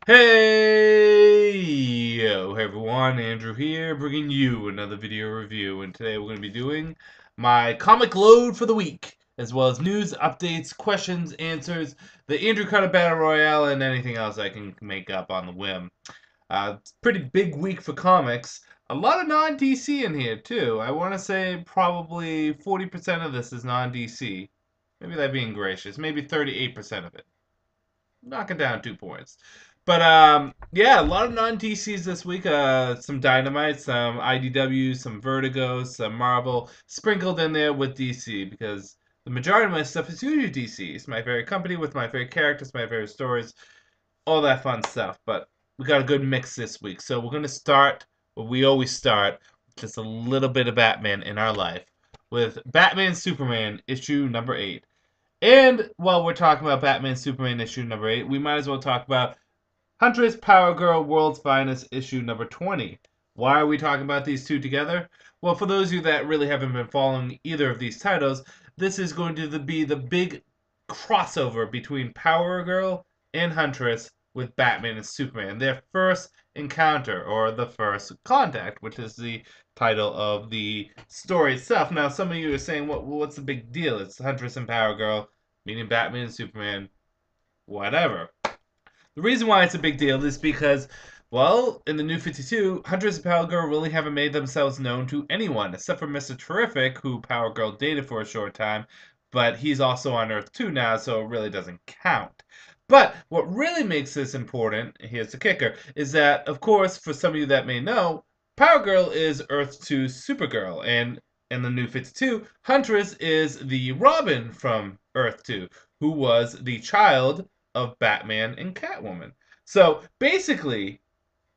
Hey everyone, Andrew here, bringing you another video review, and today we're going to be doing my comic load for the week, as well as news, updates, questions, answers, the Andrewcutter Battle Royale, and anything else I can make up on the whim. It's a pretty big week for comics. A lot of non-DC in here, too. I want to say probably 40% of this is non-DC. Maybe that being gracious. Maybe 38% of it. Knock it down 2 points. But yeah, a lot of non-DCs this week. Some Dynamite, some IDW, some Vertigo, some Marvel, sprinkled in there with DC because the majority of my stuff is usually DC. It's my favorite company with my favorite characters, my favorite stories, all that fun stuff. But we got a good mix this week, so we're gonna start where we always start, just a little bit of Batman in our life, with Batman Superman issue number 8. And while we're talking about Batman Superman issue number 8, we might as well talk about Huntress Power Girl World's Finest issue number 20. Why are we talking about these two together? Well, for those of you that really haven't been following either of these titles, this is going to be the big crossover between Power Girl and Huntress with Batman and Superman. Their first encounter, or the first contact, which is the title of the story itself. Now, some of you are saying, what's the big deal? It's Huntress and Power Girl, meaning Batman and Superman, whatever. The reason why it's a big deal is because, well, in the New 52, Huntress and Power Girl really haven't made themselves known to anyone, except for Mr. Terrific, who Power Girl dated for a short time, but he's also on Earth 2 now, so it really doesn't count. But what really makes this important, here's the kicker, is that, of course, for some of you that may know, Power Girl is Earth 2's Supergirl, and in the New 52, Huntress is the Robin from Earth 2, who was the child of Batman and Catwoman. So basically,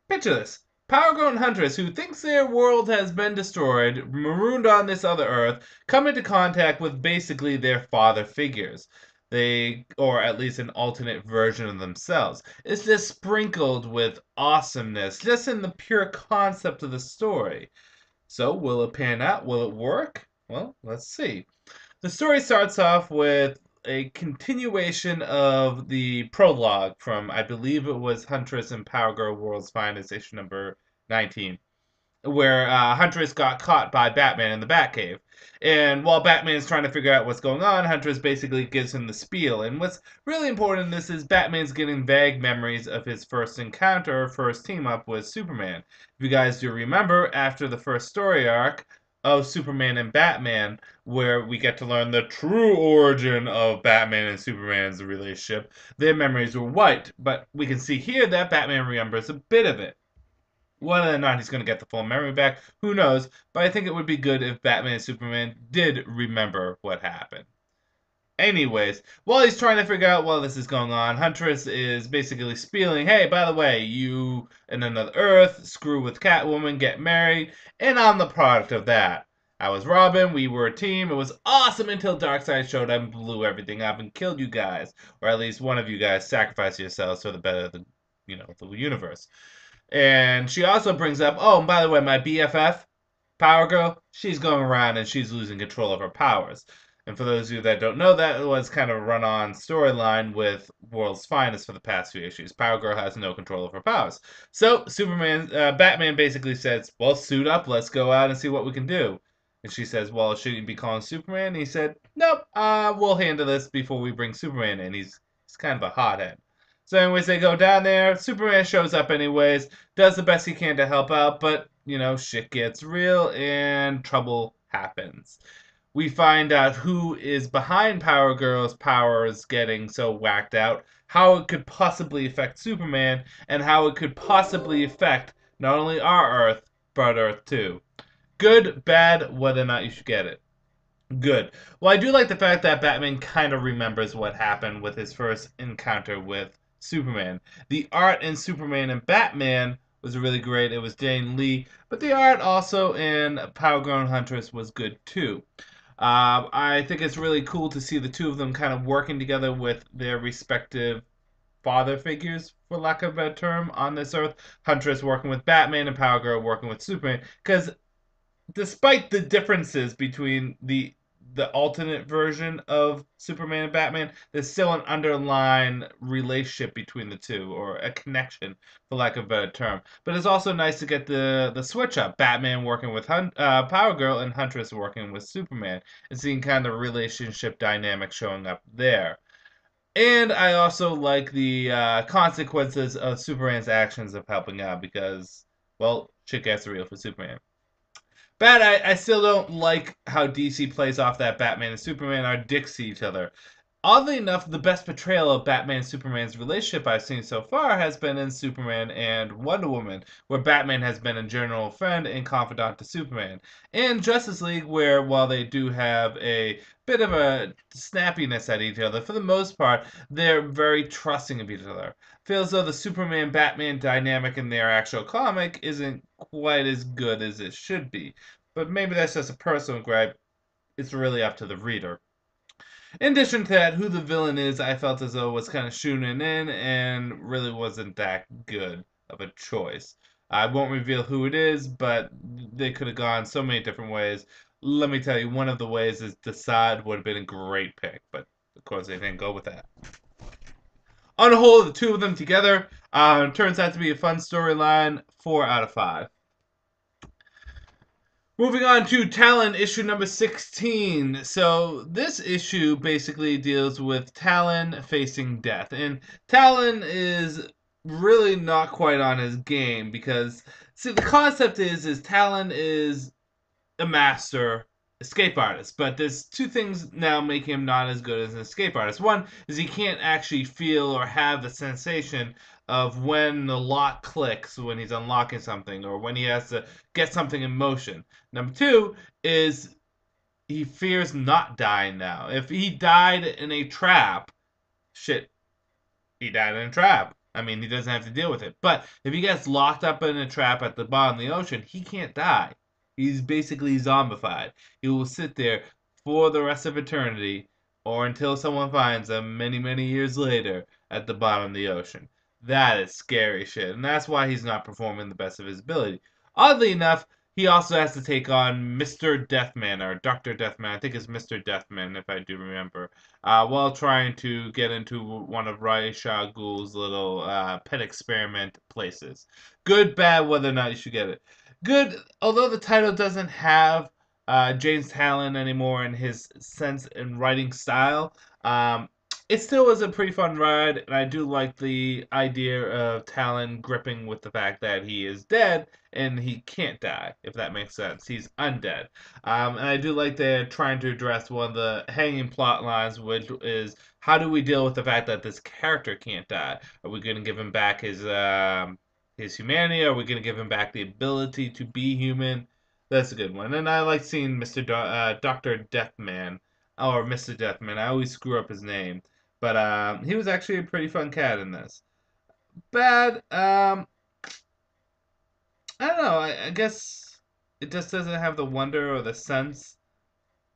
picture this. Power Girl and Huntress, who thinks their world has been destroyed, marooned on this other Earth, come into contact with basically their father figures. They, or at least an alternate version of themselves. It's just sprinkled with awesomeness, just in the pure concept of the story. So, will it pan out? Will it work? Well, let's see. The story starts off with a continuation of the prologue from, I believe it was Huntress and Power Girl World's Finest, issue number 19, where Huntress got caught by Batman in the Batcave. And while Batman's trying to figure out what's going on, Huntress basically gives him the spiel. And what's really important in this is Batman's getting vague memories of his first encounter, first team-up with Superman. If you guys do remember, after the first story arc of Superman and Batman, where we get to learn the true origin of Batman and Superman's relationship, their memories were wiped. But we can see here that Batman remembers a bit of it. Whether or not he's going to get the full memory back, who knows? But I think it would be good if Batman and Superman did remember what happened. Anyways, while he's trying to figure out what this is going on, Huntress is basically spieling, hey, by the way, you in another Earth, screw with Catwoman, get married, and I'm the product of that. I was Robin, we were a team, it was awesome until Darkseid showed up and blew everything up and killed you guys. Or at least one of you guys sacrificed yourselves for the better of the universe. And she also brings up, oh, and by the way, my BFF, Power Girl, she's going around and she's losing control of her powers. And for those of you that don't know, that was kind of a run-on storyline with World's Finest for the past few issues. Power Girl has no control of her powers. So Batman basically says, well, suit up, let's go out and see what we can do. And she says, well, shouldn't you be calling Superman? And he said, nope, we'll handle this before we bring Superman in. He's kind of a hothead. So anyways, they go down there. Superman shows up anyways, does the best he can to help out, but, shit gets real and trouble happens. We find out who is behind Power Girl's powers getting so whacked out, how it could possibly affect Superman, and how it could possibly affect not only our Earth, but Earth 2. Good, bad, whether or not you should get it. Good. Well, I do like the fact that Batman kind of remembers what happened with his first encounter with Superman. The art in Superman and Batman was really great. It was Jane Lee, but the art also in Power Girl and Huntress was good too. I think it's really cool to see the two of them kind of working together with their respective father figures, for lack of a better term, on this Earth. Huntress working with Batman and Power Girl working with Superman. Because despite the differences between the the alternate version of Superman and Batman, there's still an underlying relationship between the two, or a connection, for lack of a better term. But it's also nice to get the switch up: Batman working with Power Girl and Huntress working with Superman, and seeing kind of relationship dynamic showing up there. And I also like the consequences of Superman's actions of helping out because, well, shit gets real for Superman. Bad, I still don't like how DC plays off that Batman and Superman are dicks to each other. Oddly enough, the best portrayal of Batman and Superman's relationship I've seen so far has been in Superman and Wonder Woman, where Batman has been a general friend and confidant to Superman. In Justice League, where while they do have a bit of a snappiness at each other, for the most part, they're very trusting of each other. Feels though the Superman-Batman dynamic in their actual comic isn't quite as good as it should be. But maybe that's just a personal gripe. It's really up to the reader. In addition to that, who the villain is, I felt as though was kind of shooting in and really wasn't that good of a choice. I won't reveal who it is, but they could have gone so many different ways. Let me tell you, one of the ways is Desaad would have been a great pick, but of course they didn't go with that. On the whole, the two of them together turns out to be a fun storyline. 4 out of 5. Moving on to Talon issue number 16. So this issue basically deals with Talon facing death. And Talon is really not quite on his game because, see, the concept is Talon is a master escape artist, but there's two things now make him not as good as an escape artist. One is he can't actually feel or have the sensation of when the lock clicks when he's unlocking something or when he has to get something in motion. Number two is he fears not dying now. If he died in a trap, shit, he died in a trap. I mean, he doesn't have to deal with it. But if he gets locked up in a trap at the bottom of the ocean, he can't die. He's basically zombified. He will sit there for the rest of eternity or until someone finds him many, many years later at the bottom of the ocean. That is scary shit, and that's why he's not performing the best of his ability. Oddly enough, he also has to take on Mr. Deathman, or Dr. Deathman, I think it's Mr. Deathman, if I do remember, while trying to get into one of Ra's al Ghul's little pet experiment places. Good, bad, whether or not you should get it. Good, although the title doesn't have James Talon anymore in his sense and writing style, it still was a pretty fun ride, and I do like the idea of Talon gripping with the fact that he is dead and he can't die, if that makes sense. He's undead. And I do like they're trying to address one of the hanging plot lines, which is how do we deal with the fact that this character can't die? Are we going to give him back his humanity? Are we going to give him back the ability to be human? That's a good one. And I like seeing Dr. Deathman, or Mr. Deathman. I always screw up his name. But he was actually a pretty fun cat in this. Bad, I don't know. I guess it just doesn't have the wonder or the sense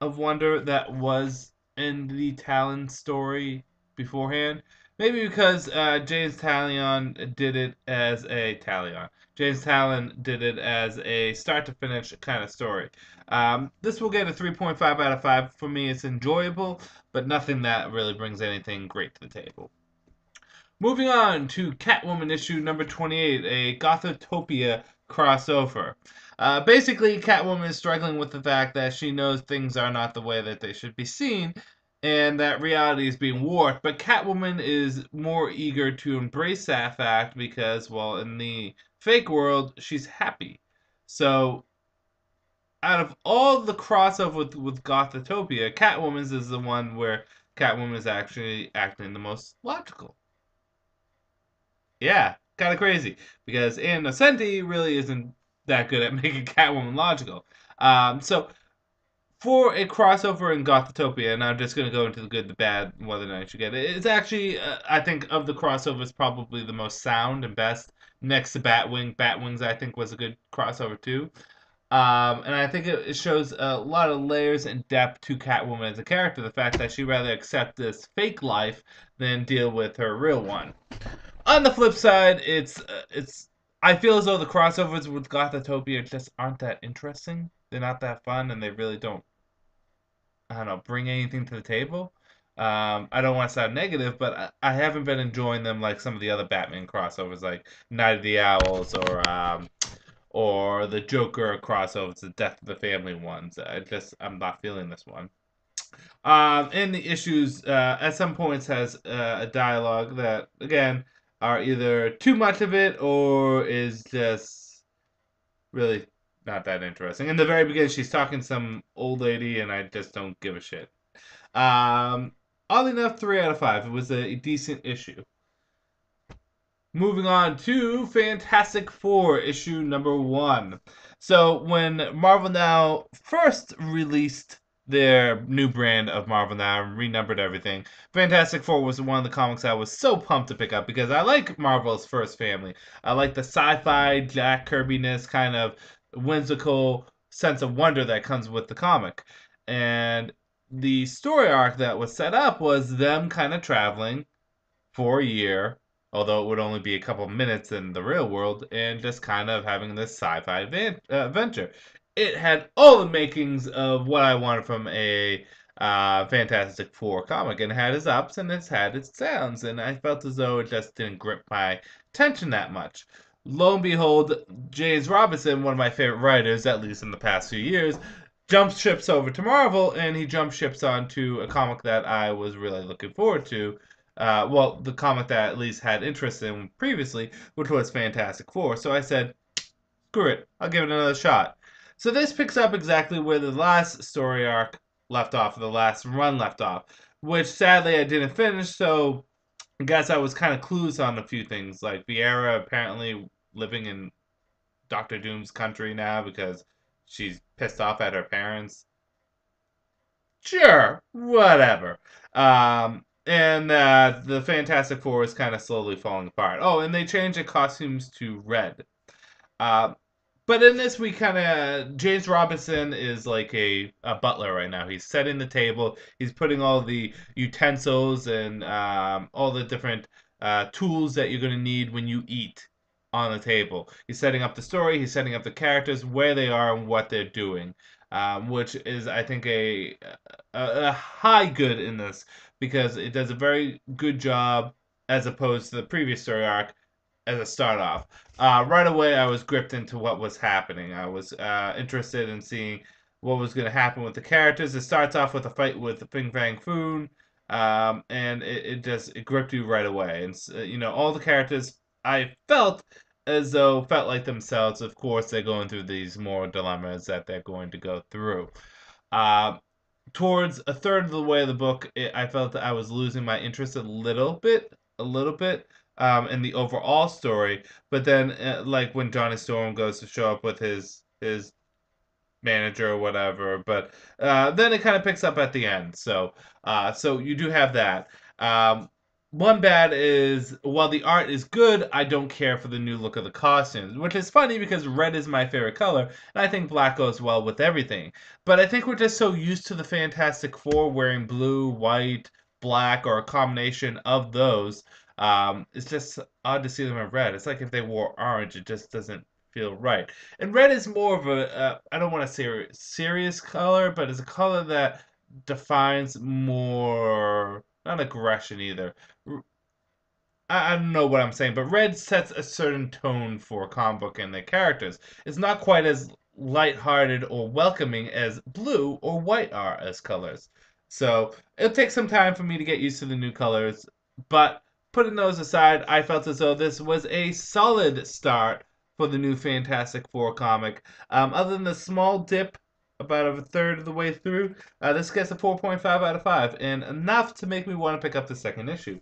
of wonder that was in the Talon story beforehand. Maybe because James Talon did it as a Talion. James Talon did it as a start to finish kind of story. This will get a 3.5 out of 5. For me, it's enjoyable, but nothing that really brings anything great to the table. Moving on to Catwoman issue number 28, a Gothotopia crossover. Basically, Catwoman is struggling with the fact that she knows things are not the way that they should be seen, and that reality is being warped. But Catwoman is more eager to embrace that fact because, well, in the fake world, she's happy. So, out of all the crossover with Gothotopia, Catwoman's is the one where Catwoman is actually acting the most logical. Yeah, kind of crazy because Ann Nocenti really isn't that good at making Catwoman logical. So for a crossover in Gothotopia, and I'm just going to go into the good, the bad, and whether or not you should get it. It's actually, I think, of the crossovers, probably the most sound and best. Next to Batwing. Batwings, I think, was a good crossover too. And I think it shows a lot of layers and depth to Catwoman as a character. The fact that she rather accept this fake life than deal with her real one. On the flip side, it's I feel as though the crossovers with Gothotopia just aren't that interesting. They're not that fun, and they really don't I don't know, bring anything to the table. I don't want to sound negative, but I haven't been enjoying them like some of the other Batman crossovers, like Night of the Owls or the Joker crossovers, the Death of the Family ones. I'm not feeling this one. And the issues at some points has a dialogue that again are either too much of it or is just really not that interesting. In the very beginning, she's talking to some old lady, and I just don't give a shit. Um, Oddly enough, 3 out of 5. It was a decent issue. Moving on to Fantastic Four, issue number 1. So, when Marvel Now first released their new brand of Marvel Now and renumbered everything, Fantastic Four was one of the comics I was so pumped to pick up because I like Marvel's first family. I like the sci-fi, Jack Kirby-ness, kind of whimsical sense of wonder that comes with the comic. And the story arc that was set up was them kind of traveling for a year, although it would only be a couple minutes in the real world, and just kind of having this sci-fi adventure. It had all the makings of what I wanted from a Fantastic Four comic, and it had its ups and it's had its downs, and I felt as though it just didn't grip my attention that much. Lo and behold, James Robinson, one of my favorite writers, at least in the past few years, jumps ships over to Marvel, and he jumps ships onto a comic that I was really looking forward to, well, the comic that I at least had interest in previously, which was Fantastic Four. So I said, screw it, I'll give it another shot. So this picks up exactly where the last story arc left off, the last run left off, which sadly I didn't finish, so I guess I was kind of clueless on a few things, like Viera apparently living in Doctor Doom's country now because she's pissed off at her parents. Sure, whatever. And the Fantastic Four is kind of slowly falling apart. Oh, and they changed the costumes to red. Uh, but in this, we kind of James Robinson is like a butler right now. He's setting the table. He's putting all the utensils and all the different tools that you're going to need when you eat on the table. He's setting up the story. He's setting up the characters, where they are, and what they're doing, which is, I think, a high good in this because it does a very good job as opposed to the previous story arc as a start off. Right away, I was gripped into what was happening. I was interested in seeing what was going to happen with the characters. It starts off with a fight with Ping Fang Foon, and it gripped you right away. And all the characters I felt as though felt like themselves. Of course, they're going through these moral dilemmas that they're going to go through. Uh, Towards a third of the way of the book, I felt that I was losing my interest a little bit, in the overall story. But then, like when Johnny Storm goes to show up with his manager or whatever, but then it kind of picks up at the end. So you do have that. One bad is while the art is good, I don't care for the new look of the costumes, which is funny because red is my favorite color, and I think black goes well with everything. But I think we're just so used to the Fantastic Four wearing blue, white, black, or a combination of those. It's just odd to see them in red. It's like if they wore orange, it just doesn't feel right. And red is more of I don't want to say serious color, but it's a color that defines more, not aggression either. I don't know what I'm saying, but red sets a certain tone for a comic book and the characters. It's not quite as lighthearted or welcoming as blue or white are as colors. So it'll take some time for me to get used to the new colors, but putting those aside, I felt as though this was a solid start for the new Fantastic Four comic. Other than the small dip about a third of the way through, this gets a 4.5 out of 5, and enough to make me want to pick up the second issue.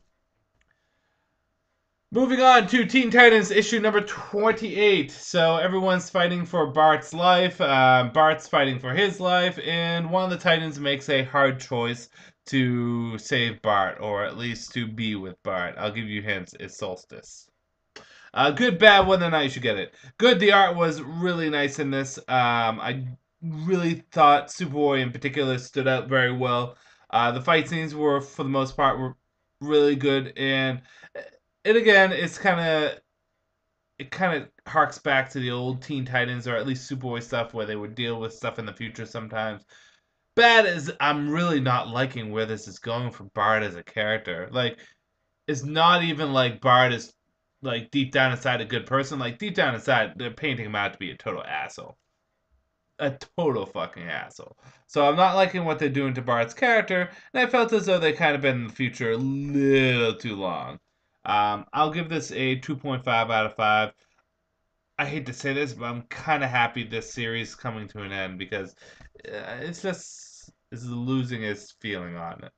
Moving on to Teen Titans issue number 28. So everyone's fighting for Bart's life. Bart's fighting for his life, and one of the Titans makes a hard choice to save Bart, or at least to be with Bart. I'll give you hints. It's Solstice. Good, bad, whether or not you should get it. Good, the art was really nice in this. I really thought Superboy in particular stood out very well. The fight scenes were, for the most part, were really good, and it again, it kind of harks back to the old Teen Titans, or at least Superboy stuff, where they would deal with stuff in the future sometimes. Bad as I'm really not liking where this is going for Bart as a character. Like, it's not even like Bart is like deep down inside a good person. Like deep down inside, they're painting him out to be a total asshole. A total fucking asshole. So I'm not liking what they're doing to Bart's character, and I felt as though they kind of been in the future a little too long. I'll give this a 2.5 out of 5. I hate to say this, but I'm kind of happy this series is coming to an end because it's losing its feeling on it.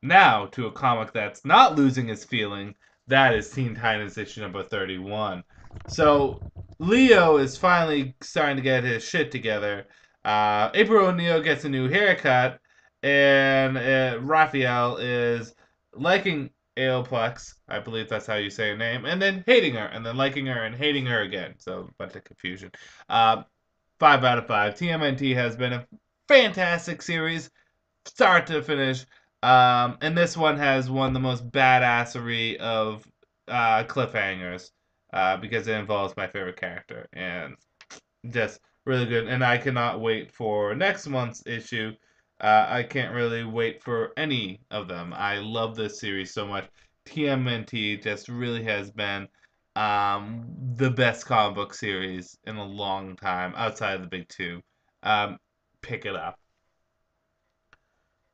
Now to a comic that's not losing its feeling. That is Teen Titans issue number 31. So Leo is finally starting to get his shit together. April O'Neil gets a new haircut, and Raphael is liking Aeoplex. I believe that's how you say her name, and then hating her, and then liking her and hating her again. So a bunch of confusion. 5 out of 5. TMNT has been a fantastic series, start to finish. And this one has one of the most badassery of cliffhangers because it involves my favorite character and just really good. And I cannot wait for next month's issue. I can't really wait for any of them. I love this series so much. TMNT just really has been the best comic book series in a long time outside of the big two. Pick it up.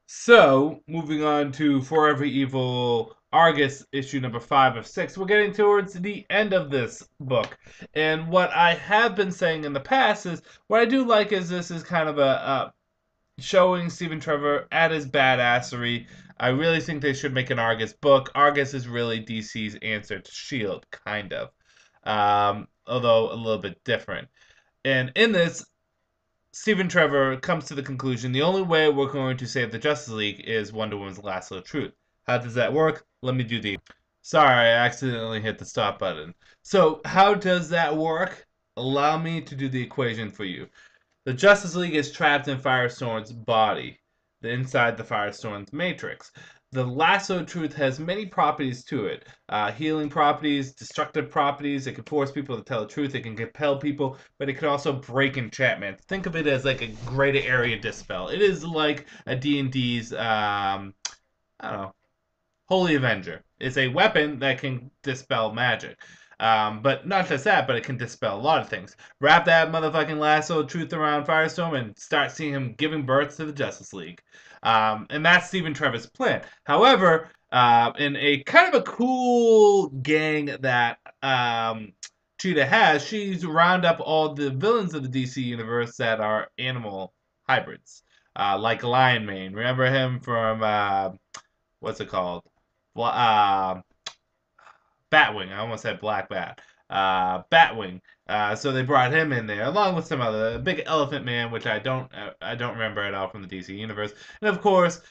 So, moving on to Forever Evil Argus issue number 5 of 6, we're getting towards the end of this book. And what I have been saying in the past is, what I do like is this is kind of a showing Stephen Trevor at his badassery. I really think they should make an Argus book. Argus is really DC's answer to S.H.I.E.L.D., kind of. Although a little bit different. And in this, Stephen Trevor comes to the conclusion the only way we're going to save the Justice League is Wonder Woman's lasso of truth. How does that work? Let me do the... Sorry, I accidentally hit the stop button. So, how does that work? Allow me to do the equation for you. The Justice League is trapped in Firestorm's body, inside the Firestorm's matrix. The lasso of truth has many properties to it. Healing properties, destructive properties. It can force people to tell the truth. It can compel people, but it can also break enchantment. Think of it as like a greater area dispel. It is like a D&D's, I don't know, Holy Avenger. It's a weapon that can dispel magic. But not just that, but it can dispel a lot of things. Wrap that motherfucking lasso of truth around Firestorm and start seeing him giving birth to the Justice League. And that's Stephen Trevor's plan. However, in a kind of a cool gang that Cheetah has, she's round up all the villains of the DC universe that are animal hybrids. Like Lion Mane. Remember him from, what's it called? Batwing. I almost said Black Bat. Batwing. So they brought him in there, along with some other Big Elephant Man, which I don't remember at all from the DC universe. And of course,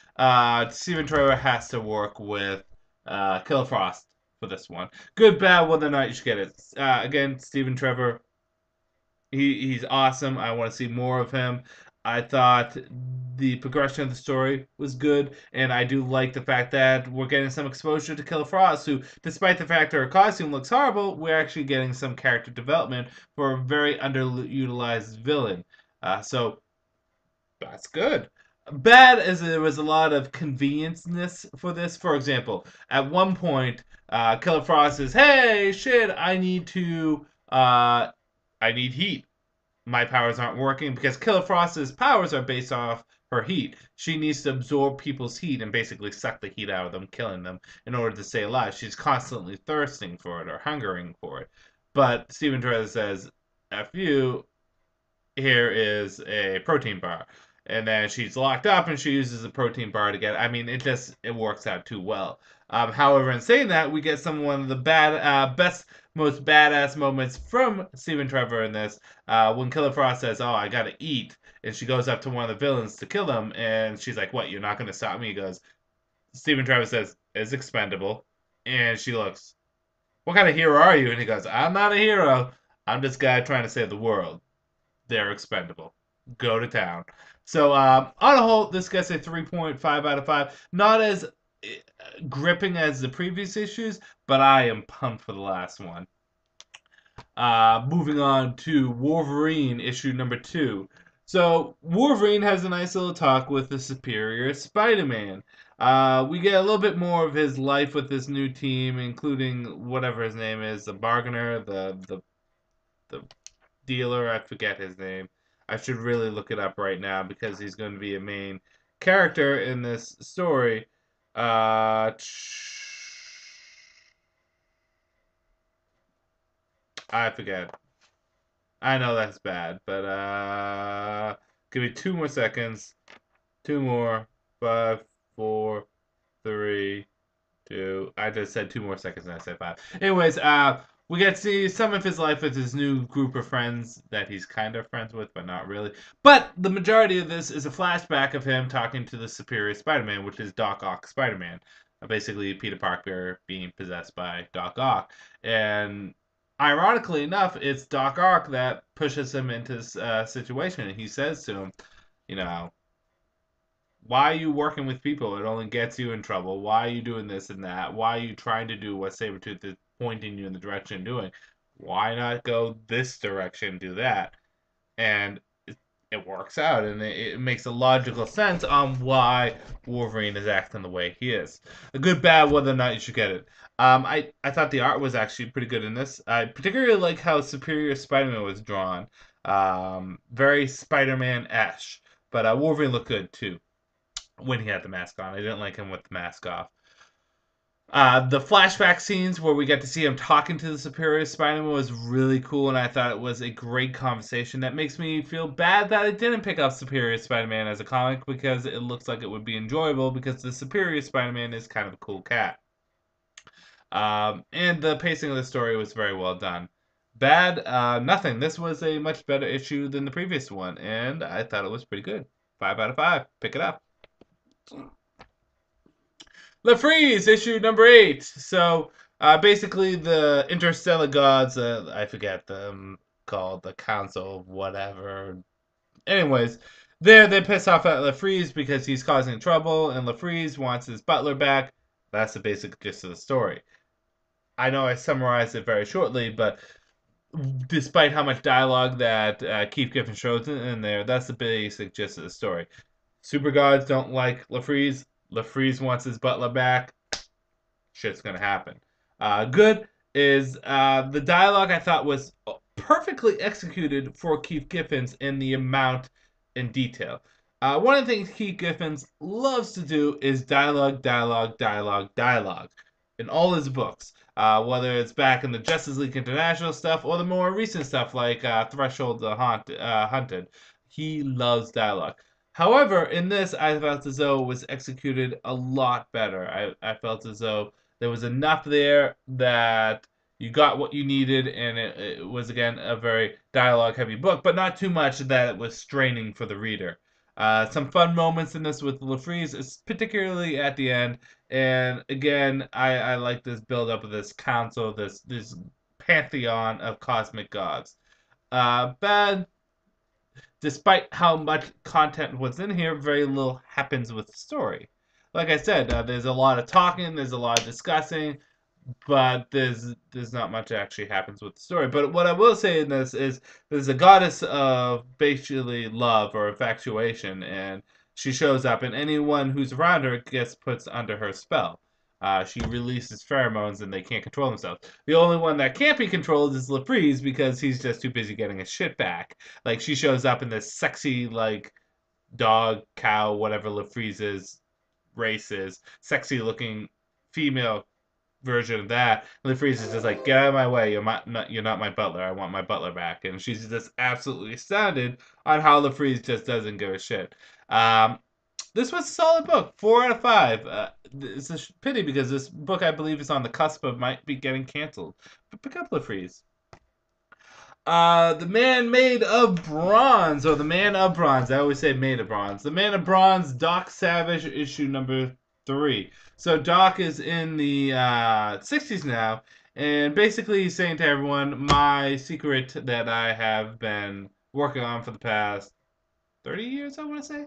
Stephen Trevor has to work with Killer Frost for this one. Good, bad, whether or not you should get it. Again, Stephen Trevor. He's awesome. I want to see more of him. I thought the progression of the story was good, and I do like the fact that we're getting some exposure to Killer Frost, who, despite the fact that her costume looks horrible, we're actually getting some character development for a very underutilized villain. So that's good. Bad as there was a lot of convenienceness for this. For example, at one point, Killer Frost says, "Hey, shit, I need heat. My powers aren't working," because Killer Frost's powers are based off her heat. She needs to absorb people's heat and basically suck the heat out of them, killing them in order to stay alive. She's constantly thirsting for it or hungering for it. But Stephen Trevor says, "F you, here is a protein bar." And then she's locked up and she uses a protein bar to get, I mean, it works out too well. However, in saying that, we get one of the best, most badass moments from Stephen Trevor in this, when Killer Frost says, "Oh, I gotta eat," and she goes up to one of the villains to kill him, and she's like, "What, you're not gonna stop me?" He goes, Stephen Trevor says, "It's expendable," and she looks, "What kind of hero are you?" And he goes, "I'm not a hero. I'm this guy trying to save the world. They're expendable. Go to town." So, on a whole, this gets a 3.5 out of 5. Not as gripping as the previous issues, but I am pumped for the last one. Moving on to Wolverine issue number 2. So Wolverine has a nice little talk with the superior Spider-Man. We get a little bit more of his life with this new team, including whatever his name is, the bargainer, the dealer. I forget his name. I should really look it up right now because he's going to be a main character in this story. I forget. I know that's bad, but give me 2 more seconds. Two more. 5, 4, 3, 2. I just said 2 more seconds and I said 5. Anyways, we get to see some of his life with his new group of friends that he's kind of friends with, but not really. But the majority of this is a flashback of him talking to the superior Spider-Man, which is Doc Ock Spider-Man. Basically, Peter Parker being possessed by Doc Ock. And ironically enough, it's Doc Ock that pushes him into this situation. And he says to him, you know, why are you working with people? It only gets you in trouble. Why are you doing this and that? Why are you trying to do what Sabretooth is pointing you in the direction of doing? Why not go this direction, do that? And it works out, and it makes a logical sense on why Wolverine is acting the way he is. A good, bad, whether or not you should get it. I thought the art was actually pretty good in this. I particularly like how Superior Spider-Man was drawn. Very Spider-Man-esque. But Wolverine looked good, too, when he had the mask on. I didn't like him with the mask off. The flashback scenes where we get to see him talking to the Superior Spider-Man was really cool, and I thought it was a great conversation. That makes me feel bad that I didn't pick up Superior Spider-Man as a comic because it looks like it would be enjoyable because the Superior Spider-Man is kind of a cool cat. And the pacing of the story was very well done. Bad, nothing. This was a much better issue than the previous one, and I thought it was pretty good. 5 out of 5. Pick it up. Le Freeze, issue number 8. So, basically, the interstellar gods, I forget them, called the Council of whatever. Anyways, they piss off at Le Freeze because he's causing trouble, and Le Freeze wants his butler back. That's the basic gist of the story. I know I summarized it very shortly, but despite how much dialogue that Keith Giffen shows in there, that's the basic gist of the story. Super gods don't like Le Freeze. Le Freeze wants his butler back. Shit's gonna happen. Good is the dialogue I thought was perfectly executed for Keith Giffens in the amount and detail. One of the things Keith Giffens loves to do is dialogue, dialogue, dialogue, dialogue in all his books. Whether it's back in the Justice League International stuff or the more recent stuff like Threshold Hunted. He loves dialogue. However, in this, I felt as though it was executed a lot better. I felt as though there was enough there that you got what you needed, and it was, again, a very dialogue-heavy book, but not too much that it was straining for the reader. Some fun moments in this with LaFreeze, particularly at the end, and again, I like this build-up of this council, this pantheon of cosmic gods. Bad, despite how much content was in here, very little happens with the story. Like I said, there's a lot of talking, there's a lot of discussing, but there's not much that actually happens with the story. But what I will say in this is there's a goddess of basically love or infatuation, and she shows up, and anyone who's around her gets put under her spell. She releases pheromones, and they can't control themselves. The only one that can't be controlled is LaFreeze because he's just too busy getting his shit back. Like, she shows up in this sexy, like, dog, cow, whatever LaFreeze's race is, sexy-looking female version of that. And LaFreeze is just like, get out of my way. You're not my butler. I want my butler back. And she's just absolutely astounded on how LaFreeze just doesn't give a shit. This was a solid book. 4 out of 5. It's a pity because this book, I believe, is on the cusp of might be getting canceled. But pick up LaFreeze. The Man Made of Bronze, or the Man of Bronze. I always say Made of Bronze. The Man of Bronze, Doc Savage, issue number 3. So Doc is in the 60s now, and basically he's saying to everyone, my secret that I have been working on for the past 30 years, I want to say,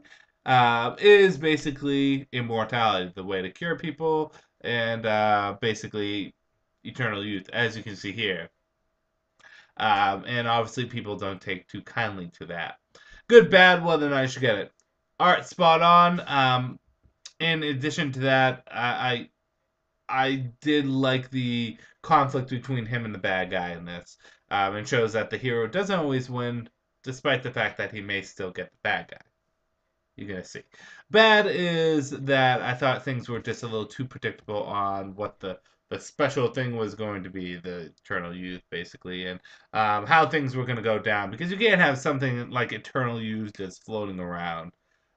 is basically immortality, the way to cure people, and basically eternal youth, as you can see here. And obviously people don't take too kindly to that. Good, bad, whether or not you should get it. Art spot on. In addition to that, I did like the conflict between him and the bad guy in this. It shows that the hero doesn't always win, despite the fact that he may still get the bad guy. You're gonna see. Bad is that I thought things were just a little too predictable on what the special thing was going to be, the Eternal Youth, basically, and how things were going to go down. Because you can't have something like Eternal Youth just floating around.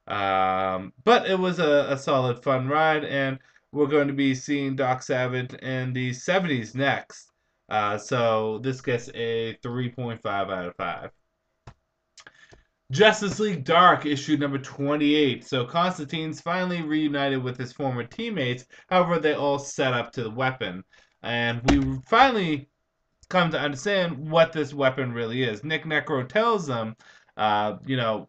But it was a solid, fun ride, and we're going to be seeing Doc Savage in the 70s next. So this gets a 3.5 out of 5. Justice League Dark, issue number 28. So Constantine's finally reunited with his former teammates. However, they all set up to the weapon. And we finally come to understand what this weapon really is. Nick Necro tells them, you know,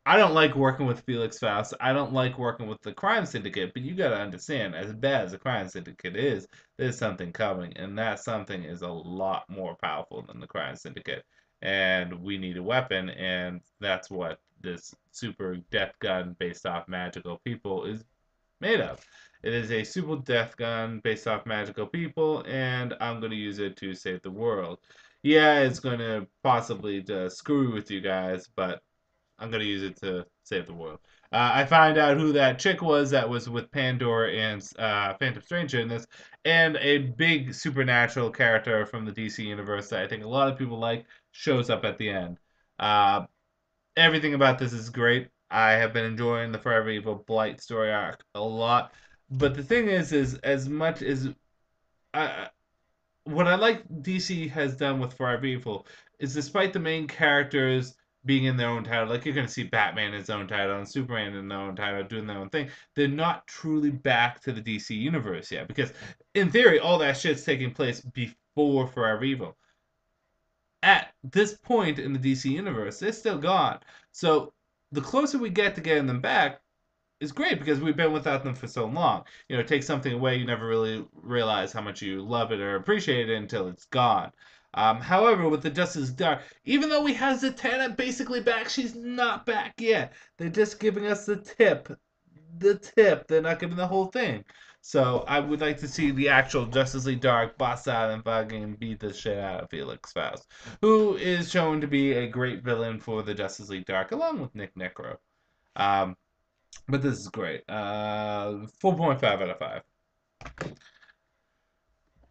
I don't like working with Felix Faust. I don't like working with the crime syndicate, but you got to understand, as bad as the crime syndicate is, there's something coming, and that something is a lot more powerful than the crime syndicate. And we need a weapon, and that's what this super death gun based off magical people is made of. It is a super death gun based off magical people, and I'm going to use it to save the world. Yeah, it's going to possibly screw with you guys, but I'm gonna use it to save the world. I find out who that chick was that was with Pandora and Phantom Stranger in this, and a big supernatural character from the DC universe that I think a lot of people like shows up at the end. Uh, Everything about this is great. I have been enjoying the Forever Evil Blight story arc a lot, but the thing is as much as I, what I like DC has done with Forever Evil is despite the main characters being in their own title, like you're going to see Batman in his own title and Superman in their own title doing their own thing, they're not truly back to the DC universe yet. Because in theory, all that shit's taking place before Forever Evil. At this point in the DC universe, they're still gone. So the closer we get to getting them back, is great because we've been without them for so long. You know, take something away, you never really realize how much you love it or appreciate it until it's gone. However, with the Justice Dark, even though we have Zatanna basically back, she's not back yet. They're just giving us the tip. The tip. They're not giving the whole thing. So I would like to see the actual Justice League Dark bust out and fucking beat the shit out of Felix Faust, who is shown to be a great villain for the Justice League Dark, along with Nick Necro. Um, but this is great. 4.5 out of 5.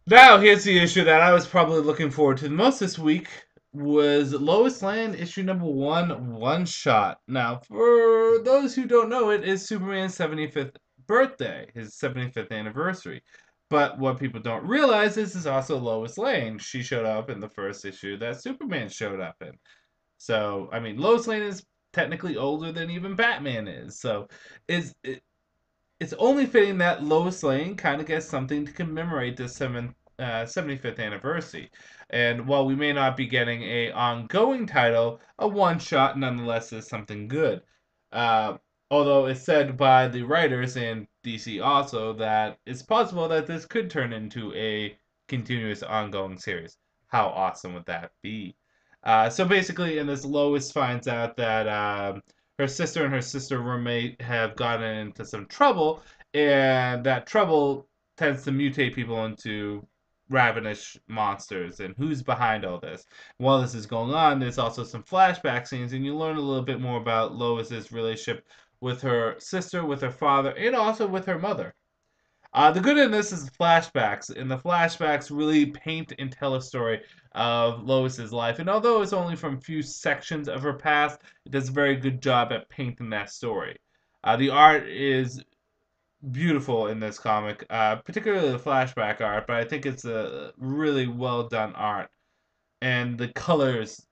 Now, here's the issue that I was probably looking forward to the most this week was Lois Lane issue number 1, One Shot. Now, for those who don't know, it is Superman's 75th birthday, his 75th anniversary. But what people don't realize is also Lois Lane. She showed up in the first issue that Superman showed up in. So, I mean, Lois Lane is technically older than even Batman is. So, it's only fitting that Lois Lane kind of gets something to commemorate this 75th anniversary. And while we may not be getting a ongoing title, a one-shot nonetheless is something good. Uh, Although it's said by the writers and DC also that it's possible that this could turn into a continuous ongoing series. How awesome would that be? So basically, in this, Lois finds out that her sister and her sister roommate have gotten into some trouble, and that trouble tends to mutate people into ravenous monsters. And who's behind all this? While this is going on, there's also some flashback scenes, and you learn a little bit more about Lois's relationship with her sister, with her father, and also with her mother. The good in this is the flashbacks, and the flashbacks really paint and tell a story of Lois's life. And although it's only from few sections of her past, it does a very good job at painting that story. The art is beautiful in this comic, particularly the flashback art, but I think it's a really well done art. And the colors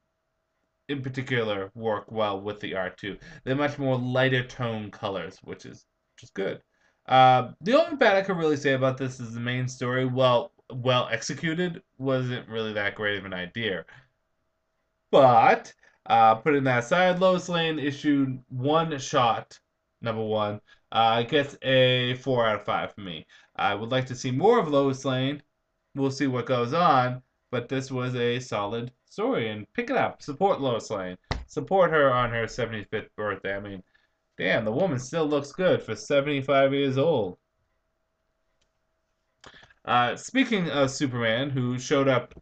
in particular work well with the art too. They're much more lighter tone colors, which is good. The only bad I could really say about this is the main story. Well executed, wasn't really that great of an idea. But putting that aside, Lois Lane issued One Shot number 1. Gets a 4 out of 5 for me. I would like to see more of Lois Lane. We'll see what goes on, but this was a solid story, and pick it up. Support Lois Lane. support her on her 75th birthday. I mean, damn, the woman still looks good for 75 years old. Speaking of Superman, who showed up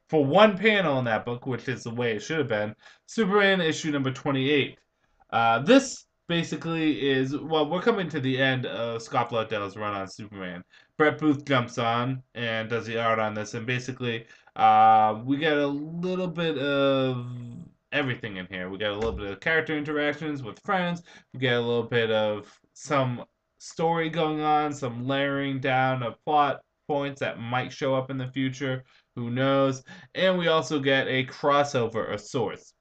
for one panel in that book, which is the way it should have been, Superman issue number 28. This basically is, well, we're coming to the end of Scott Lobdell's run on Superman. Brett Booth jumps on and does the art on this, and basically we get a little bit of everything in here. We get a little bit of character interactions with friends, we get a little bit of some story going on, some layering down of plot points that might show up in the future. Who knows? And we also get a crossover of sorts.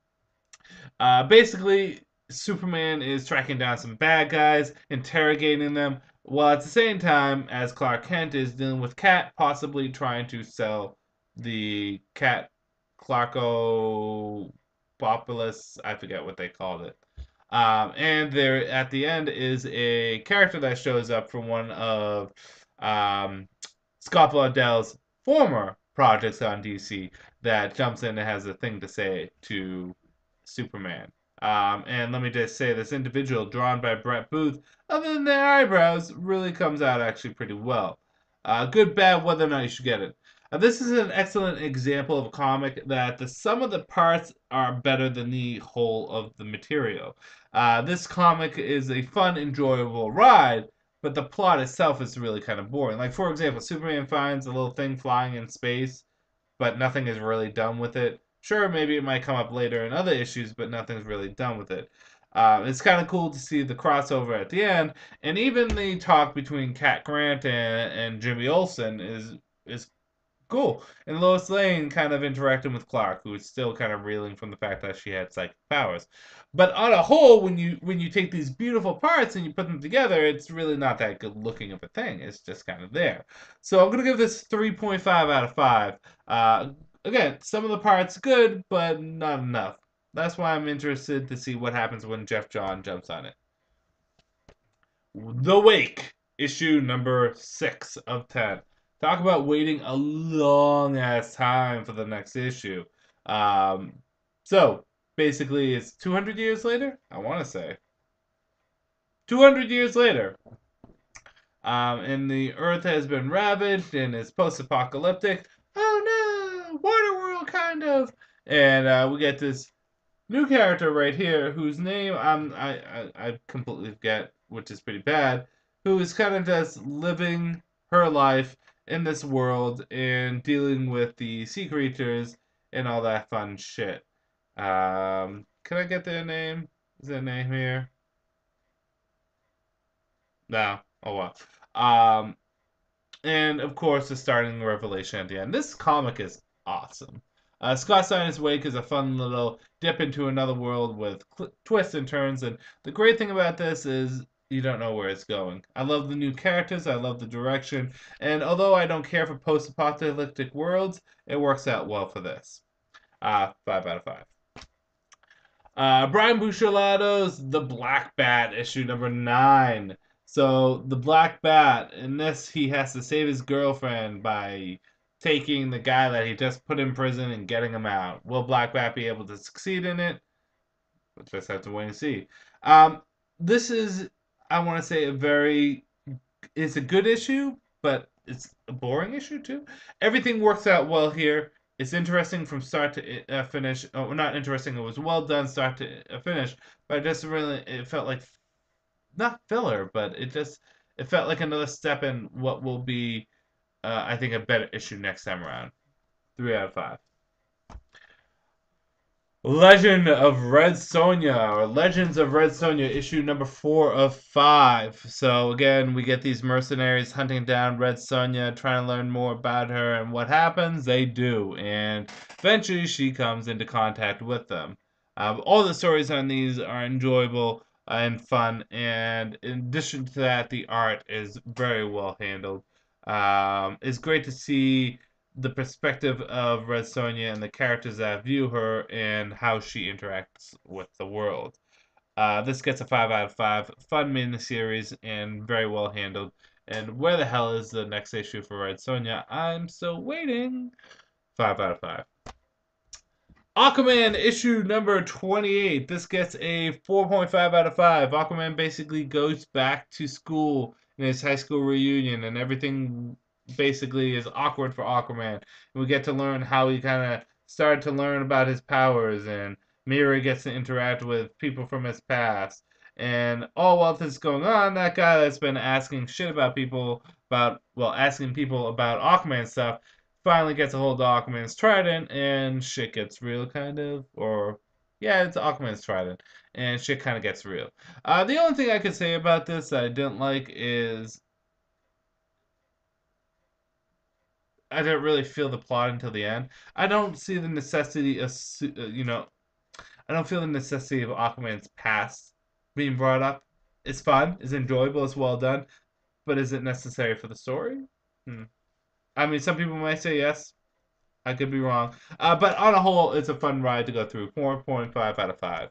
Basically, Superman is tracking down some bad guys, interrogating them, while at the same time as Clark Kent is dealing with Cat, possibly trying to sell the Cat Clarko Populus. I forget what they called it. And there at the end is a character that shows up from one of Scott Lobdell's former projects on DC that jumps in and has a thing to say to Superman. And let me just say, this individual drawn by Brett Booth, other than their eyebrows, really comes out actually pretty well. Good, bad, whether or not you should get it. This is an excellent example of a comic that the sum of the parts are better than the whole of the material. This comic is a fun, enjoyable ride, but the plot itself is really kind of boring. Like, for example, Superman finds a little thing flying in space, but nothing is really done with it. Sure, maybe it might come up later in other issues, but nothing's really done with it. It's kind of cool to see the crossover at the end, and even the talk between Cat Grant and Jimmy Olsen is cool. And Lois Lane kind of interacting with Clark, who is still kind of reeling from the fact that she had psychic powers. But on a whole, when you take these beautiful parts and you put them together, it's really not that good looking of a thing. It's just kind of there. So I'm gonna give this 3.5 out of 5. Again, some of the parts good, but not enough. That's why I'm interested to see what happens when Jeff John jumps on it. The Wake, issue number 6 of 10. Talk about waiting a long ass time for the next issue. So basically, it's 200 years later. I want to say 200 years later, and the Earth has been ravaged and is post-apocalyptic. Oh no, Waterworld kind of. And we get this new character right here whose name I completely forget, which is pretty bad. Who is kind of just living her life in this world and dealing with the sea creatures and all that fun shit. Can I get their name? Is their name here? No. Oh well. And of course, the starting revelation at the end. This comic is awesome. Scott Steiner's Wake is a fun little dip into another world with twists and turns, and the great thing about this is you don't know where it's going. I love the new characters, I love the direction, and although I don't care for post-apocalyptic worlds, it works out well for this. 5 out of 5. Brian Buccellado's The Black Bat, issue number 9. So, the Black Bat, in this, he has to save his girlfriend by taking the guy that he just put in prison and getting him out. Will Black Bat be able to succeed in it? We'll just have to wait and see. This is, I want to say, it's a good issue, but it's a boring issue too. Everything works out well here. It's interesting from start to finish. Oh, not interesting. It was well done start to finish. But it felt like not filler, but it felt like another step in what will be, I think, a better issue next time around. 3 out of 5. Legend of Red Sonja, or Legends of Red Sonja, issue number 4 of 5. So again, we get these mercenaries hunting down Red Sonja, trying to learn more about her, and what happens? They do, and eventually she comes into contact with them. All the stories on these are enjoyable and fun, and in addition to that, the art is very well handled. It's great to see the perspective of Red Sonja and the characters that view her and how she interacts with the world. This gets a 5 out of 5. Fun miniseries and very well handled. And where the hell is the next issue for Red Sonja? I'm still waiting. 5 out of 5. Aquaman issue number 28. This gets a 4.5 out of 5. Aquaman basically goes back to school in his high school reunion, and everything basically is awkward for Aquaman. And we get to learn how he kind of started to learn about his powers, and Mira gets to interact with people from his past. And all while this is going on, that guy that's been asking shit about people, asking people about Aquaman stuff, finally gets a hold of Aquaman's trident, and shit gets real, kind of. Or, yeah, it's Aquaman's trident, and shit kind of gets real. The only thing I could say about this that I didn't like is I didn't really feel the plot until the end. I don't see the necessity of, I don't feel the necessity of Aquaman's past being brought up. It's fun, it's enjoyable, it's well done, but is it necessary for the story? Hmm. I mean, some people might say yes. I could be wrong. But on a whole, it's a fun ride to go through. 4.5 out of 5.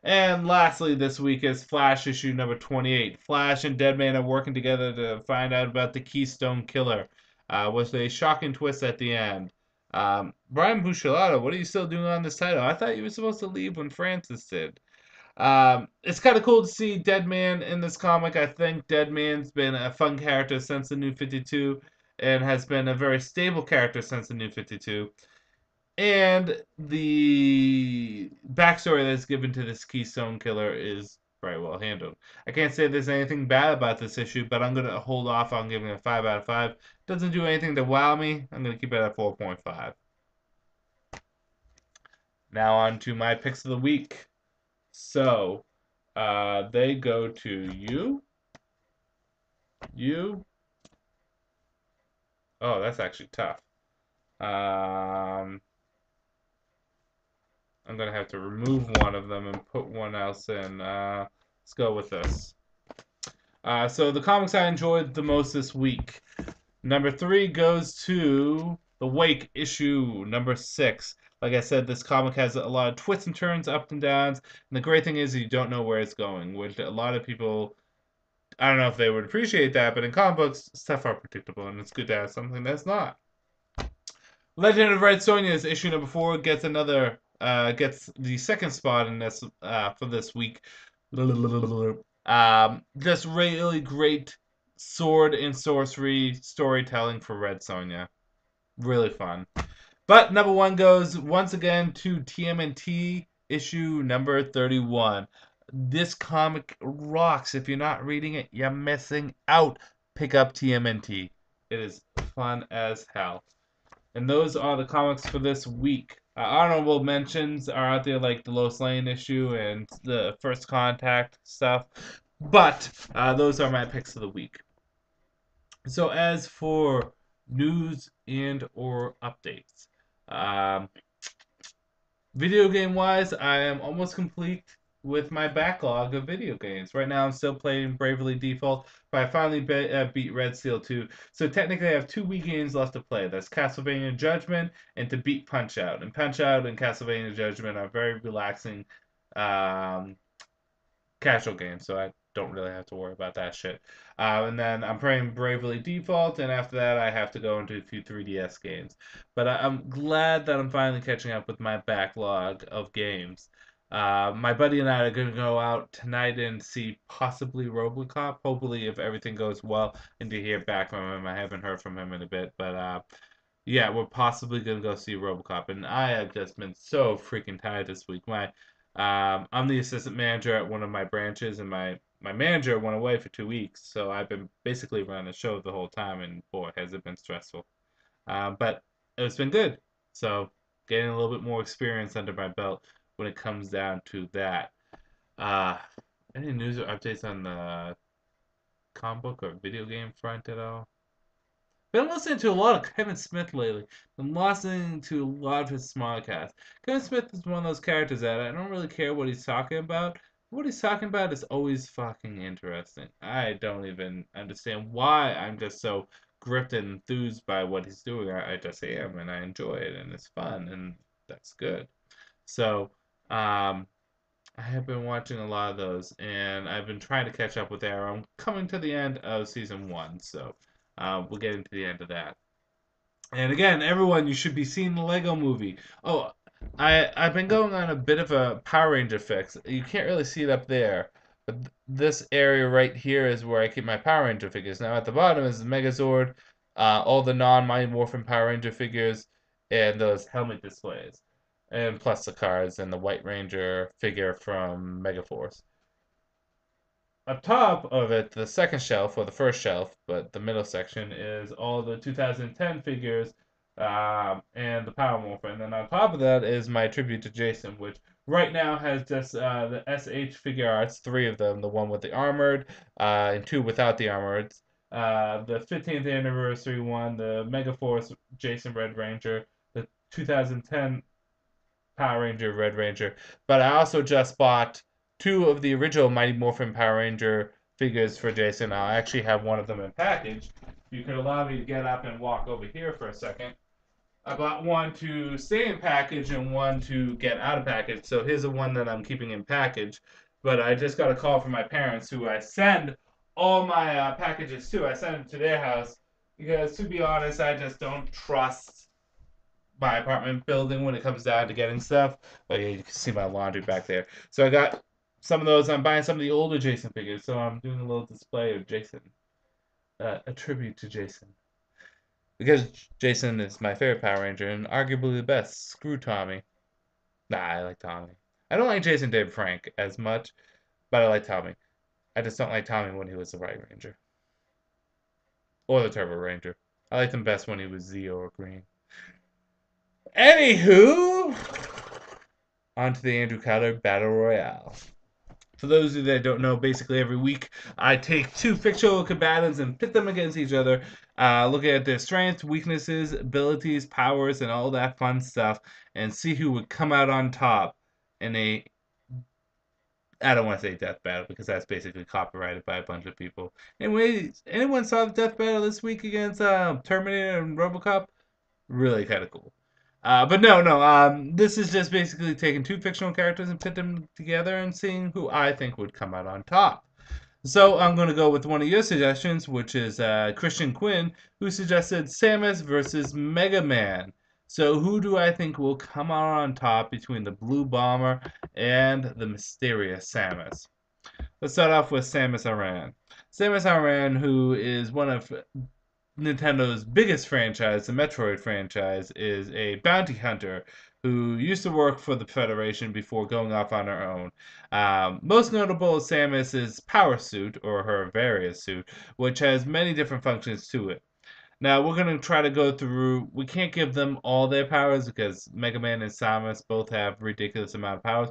And lastly, this week is Flash issue number 28. Flash and Deadman are working together to find out about the Keystone Killer. Was a shocking twist at the end. Brian Buccellato, what are you still doing on this title? I thought you were supposed to leave when Francis did. It's kind of cool to see Deadman in this comic. I think Deadman's been a fun character since the New 52 and has been a very stable character since the New 52. And the backstory that's given to this Keystone Killer is very well handled. I can't say there's anything bad about this issue, but I'm going to hold off on giving it a 5 out of 5. Doesn't do anything to wow me. I'm going to keep it at 4.5. Now on to my picks of the week. So, they go to you. Oh, that's actually tough. I'm gonna have to remove one of them and put one else in. Let's go with this. So the comics I enjoyed the most this week. Number 3 goes to The Wake issue number 6. Like I said, this comic has a lot of twists and turns, ups and downs, and the great thing is you don't know where it's going, which a lot of people, I don't know if they would appreciate that, but in comic books, stuff are predictable, and it's good to have something that's not. Legend of Red Sonja's issue number 4 gets gets the second spot in this for this week. Just really great sword and sorcery storytelling for Red Sonja. Really fun. But number 1 goes once again to TMNT issue number 31. This comic rocks. If you're not reading it, you're missing out. Pick up TMNT. It is fun as hell. And those are the comics for this week. Honorable mentions are out there like the Lois Lane issue and the First Contact stuff. But those are my picks of the week. So as for news and or updates, video game wise, I am almost complete with my backlog of video games. Right now I'm still playing Bravely Default, but I finally beat Red Steel 2. So technically I have 2 Wii games left to play. That's Castlevania Judgment and to beat Punch-Out. And Punch-Out and Castlevania Judgment are very relaxing casual games, so I don't really have to worry about that shit. And then I'm playing Bravely Default, and after that I have to go into a few 3DS games. But I'm glad that I'm finally catching up with my backlog of games. My buddy and I are going to go out tonight and see possibly RoboCop. Hopefully, if everything goes well, and to hear back from him. I haven't heard from him in a bit, but yeah, we're possibly going to go see RoboCop. And I have just been so freaking tired this week. I'm the assistant manager at one of my branches, and my manager went away for 2 weeks, so I've been basically running the show the whole time, and boy, has it been stressful. But it's been good. So getting a little bit more experience under my belt when it comes down to that. Any news or updates on the comic book or video game front at all? Been listening to a lot of Kevin Smith lately. Been listening to a lot of his Smodcast. Kevin Smith is one of those characters that I don't really care what he's talking about. What he's talking about is always fucking interesting. I don't even understand why I'm just so gripped and enthused by what he's doing. I just am, and I enjoy it, and it's fun, and that's good. So, I have been watching a lot of those, and I've been trying to catch up with Arrow. I'm coming to the end of season 1, so we'll get into the end of that. And again, everyone, you should be seeing the Lego movie. Oh, I've been going on a bit of a Power Ranger fix. You can't really see it up there, but this area right here is where I keep my Power Ranger figures. Now at the bottom is the Megazord, all the non-Mighty Morphin Power Ranger figures, and those helmet displays, and plus the cards and the White Ranger figure from Megaforce. Up top of it, the second shelf, or the first shelf, but the middle section, is all the 2010 figures and the Power Morphin. And then on top of that is my tribute to Jason, which right now has just the SH figure arts, three of them, the one with the armored, and two without the armored. The 15th anniversary one, the Megaforce Jason Red Ranger, the 2010 Power Ranger Red Ranger. But I also just bought two of the original Mighty Morphin Power Ranger figures for Jason. I actually have one of them in package. If you could allow me to get up and walk over here for a second. I bought one to stay in package and one to get out of package. So here's the one that I'm keeping in package. But I just got a call from my parents, who I send all my packages to. I send them to their house because, to be honest, I just don't trust my apartment building when it comes down to getting stuff. But yeah, you can see my laundry back there. So I got some of those. I'm buying some of the older Jason figures. So I'm doing a little display of Jason, a tribute to Jason. Because Jason is my favorite Power Ranger and arguably the best. Screw Tommy. Nah, I like Tommy. I don't like Jason David Frank as much, but I like Tommy. I just don't like Tommy when he was the White Ranger. Or the Turbo Ranger. I liked him best when he was Zeo or Green. Anywho, on to the Andrewcutter Battle Royale. For those of you that don't know, basically every week I take two fictional combatants and pit them against each other, looking at their strengths, weaknesses, abilities, powers, and all that fun stuff, and see who would come out on top in a, I don't want to say death battle because that's basically copyrighted by a bunch of people. Anyway, anyone saw the death battle this week against Terminator and RoboCop? Really kind of cool. But no. This is just basically taking two fictional characters and put them together and seeing who I think would come out on top. So I'm going to go with one of your suggestions, which is Christian Quinn, who suggested Samus versus Mega Man. So who do I think will come out on top between the Blue Bomber and the mysterious Samus? Let's start off with Samus Aran. Samus Aran, who is one of Nintendo's biggest franchise, the Metroid franchise, is a bounty hunter who used to work for the Federation before going off on her own. Most notable is Samus's power suit, or her various suit, which has many different functions to it. Now, we're going to try to go through, we can't give them all their powers because Mega Man and Samus both have ridiculous amount of powers.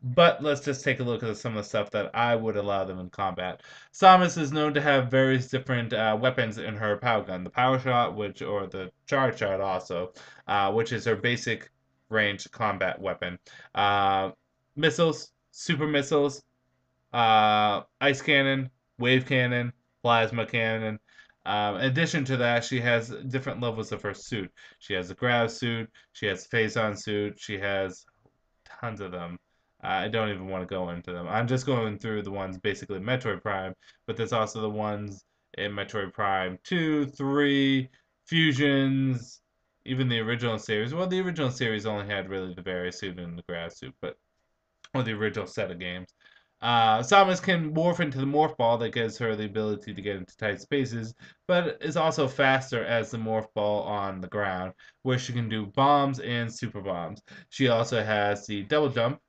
But let's just take a look at some of the stuff that I would allow them in combat. Samus is known to have various different weapons in her power gun. The power shot, or the charge shot also, which is her basic range combat weapon. Missiles, super missiles, ice cannon, wave cannon, plasma cannon. In addition to that, she has different levels of her suit. She has a grav suit, she has a phazon suit, she has tons of them. I don't even want to go into them. I'm just going through the ones basically Metroid Prime, but there's also the ones in Metroid Prime 2, 3, Fusions, even the original series. Well, the original series only had really the various suit and the grass suit, or the original set of games. Samus can morph into the morph ball that gives her the ability to get into tight spaces, but is also faster as the morph ball on the ground, where she can do bombs and super bombs. She also has the double jump,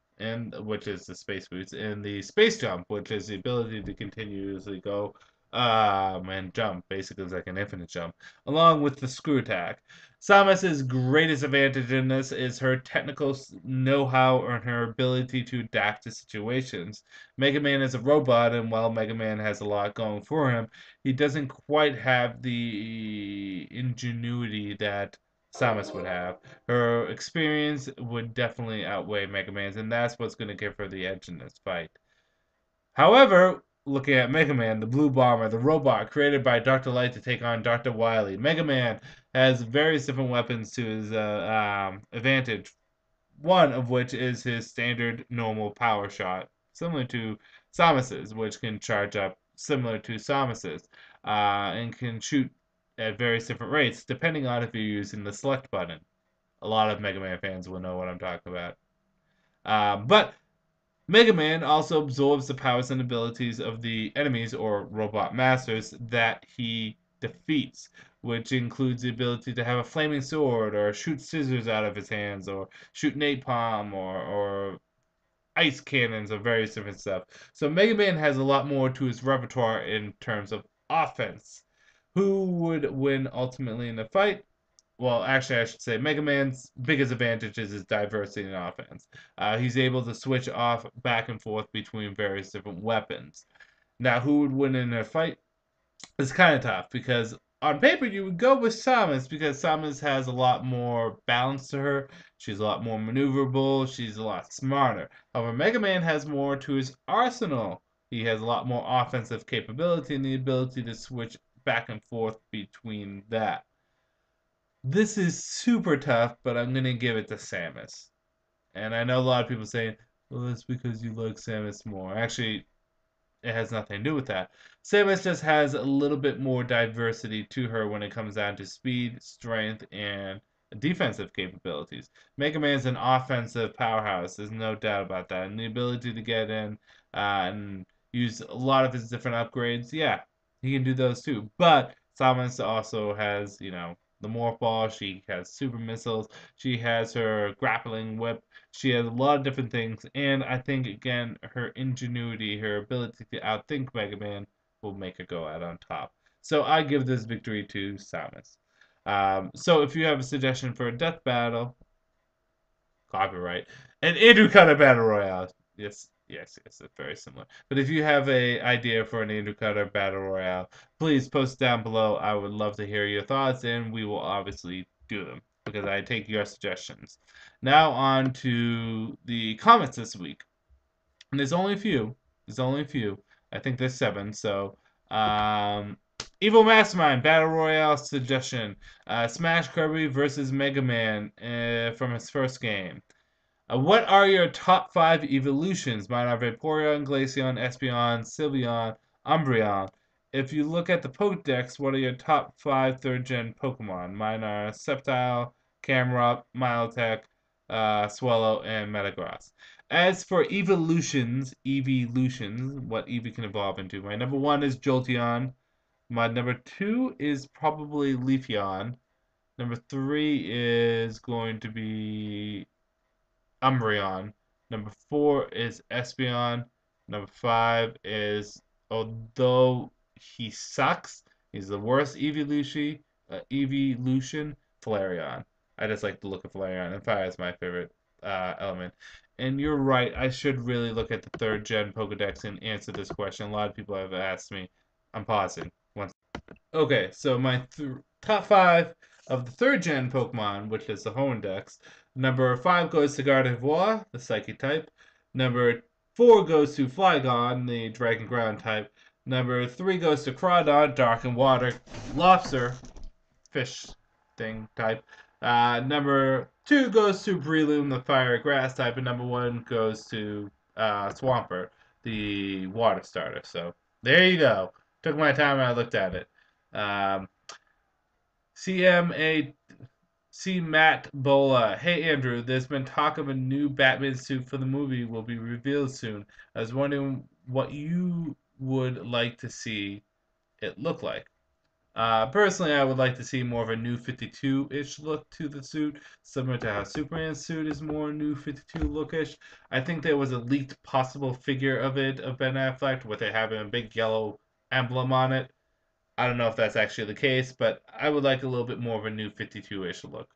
which is the space boots, and the space jump, which is the ability to continuously go and jump. Basically, it's like an infinite jump, along with the screw attack. Samus's greatest advantage in this is her technical know-how and her ability to adapt to situations. Mega Man is a robot, and while Mega Man has a lot going for him, he doesn't quite have the ingenuity that Samus would have. Her experience would definitely outweigh Mega Man's, and that's what's going to give her the edge in this fight. However, looking at Mega Man, the Blue Bomber, the robot created by Dr. Light to take on Dr. Wily, Mega Man has various different weapons to his advantage. One of which is his standard normal power shot, similar to Samus's, which can charge up similar to Samus's, and can shoot at various different rates depending on if you're using the select button. A lot of Mega Man fans will know what I'm talking about. But Mega Man also absorbs the powers and abilities of the enemies or robot masters that he defeats, which includes the ability to have a flaming sword or shoot scissors out of his hands or shoot napalm or ice cannons or various different stuff. So Mega Man has a lot more to his repertoire in terms of offense. Who would win ultimately in the fight? Well, actually, I should say Mega Man's biggest advantage is his diversity in offense. He's able to switch off back and forth between various different weapons. Now, who would win in a fight? It's kind of tough because on paper you would go with Samus because Samus has a lot more balance to her. She's a lot more maneuverable. She's a lot smarter. However, Mega Man has more to his arsenal. He has a lot more offensive capability and the ability to switch back and forth between that. This is super tough, but I'm gonna give it to Samus. And I know a lot of people saying, "Well, that's because you like Samus more." Actually, it has nothing to do with that. Samus just has a little bit more diversity to her when it comes down to speed, strength, and defensive capabilities. Mega Man's an offensive powerhouse. There's no doubt about that. And the ability to get in and use a lot of his different upgrades, yeah, he can do those too. But Samus also has, the Morph Ball. She has super missiles. She has her grappling whip. She has a lot of different things, and I think again her ingenuity, her ability to outthink Mega Man will make her go out on top. So I give this victory to Samus. So if you have a suggestion for a death battle, copyright, an Andrewcutter battle royale. Yes, yes, yes, it's very similar. But if you have a idea for an Andrewcutter battle royale, please post down below. I would love to hear your thoughts, and we will obviously do them because I take your suggestions. Now on to the comments this week. And there's only a few. There's only a few. I think there's 7. So, Evil Mastermind Battle Royale suggestion: Smash Kirby versus Mega Man from his first game. What are your top 5 evolutions? Mine are Vaporeon, Glaceon, Espeon, Sylveon, Umbreon. If you look at the Pokedex, what are your top 5 third-gen Pokemon? Mine are Sceptile, Camerupt, Milotech, Swallow, and Metagross. As for evolutions, what Eevee can evolve into, my number 1 is Jolteon. My number 2 is probably Leafeon. Number 3 is going to be Umbreon. Number 4 is Espeon. Number 5 is, although he sucks, he's the worst evolution, Flareon. I just like the look of Flareon, and fire is my favorite element. And you're right, I should really look at the 3rd gen Pokedex and answer this question. A lot of people have asked me. I'm pausing. Okay, so my top 5 of the 3rd gen Pokemon, which is the Hoendex. Number 5 goes to Gardevoir, the Psychic type. Number 4 goes to Flygon, the Dragon Ground type. Number 3 goes to Crawdon, Dark and Water Lobster, fish thing type. Number 2 goes to Breloom, the Fire Grass type. And number 1 goes to Swampert, the Water Starter. So there you go. Took my time and I looked at it. CMA C. Matt Bola. Hey Andrew, there's been talk of a new Batman suit for the movie will be revealed soon. I was wondering what you would like to see it look like. Personally, I would like to see more of a new 52-ish look to the suit, similar to how Superman's suit is more new 52 lookish. I think there was a leaked possible figure of Ben Affleck, with it having a big yellow emblem on it. I don't know if that's actually the case, but I would like a little bit more of a new 52-ish look.